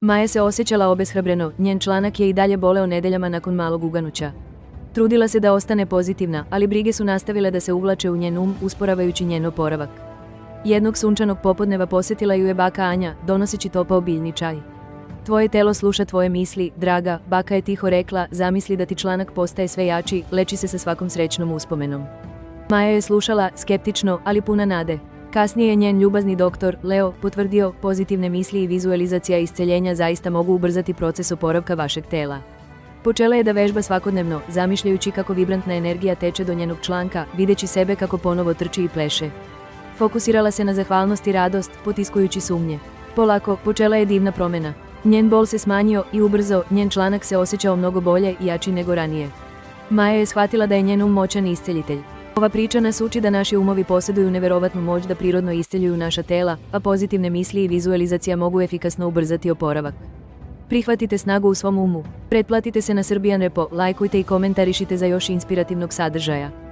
Маје se osjećala obeshrabreno, njen članak je i dalje boleo nedeljama nakon malog uganuća. Trudila se da ostane pozitivna, ali brige su nastavile da se uvlače u njen usporavajući njen oporavak. Jednog sunčanog popodneva posjetila ju je baka Anja, donoseći topao biljni čaj. Tvoje telo sluša tvoje misli, draga, baka je tiho rekla, zamisli da ti članak postaje sve jači, leči se sa svakom srećnom uspomenom. Maja je slušala, skeptično, ali puna nade. Kasnije je njen ljubazni doktor, Leo, potvrdio, pozitivne misli i vizuelizacija исцељења zaista mogu ubrzati proces oporavka vašeg tela. Počela je da vežba svakodnevno, zamišljajući kako vibrantna energija teče do njenog članka, videći sebe kako ponovo trči i pleše. Fokusirala se na zahvalnost i radost, potiskujući sumnje. Polako, počela je divna promjena. Njen bol se smanjio i ubrzo, njen članak se osjećao mnogo bolje i jači nego ranije. Maja je shvatila da je njen moćan isceljitelj. Ova priča nas uči da naši umovi posjeduju neverovatnu moć da prirodno isceljuju naša tela, a pozitivne misli i vizuelizacija mogu efikasno ubrzati oporavak. Prihvatite snagu u svom umu. Pretplatite se na Srbijan Repo, lajkujte i komentarišite za još inspirativnog sadržaja.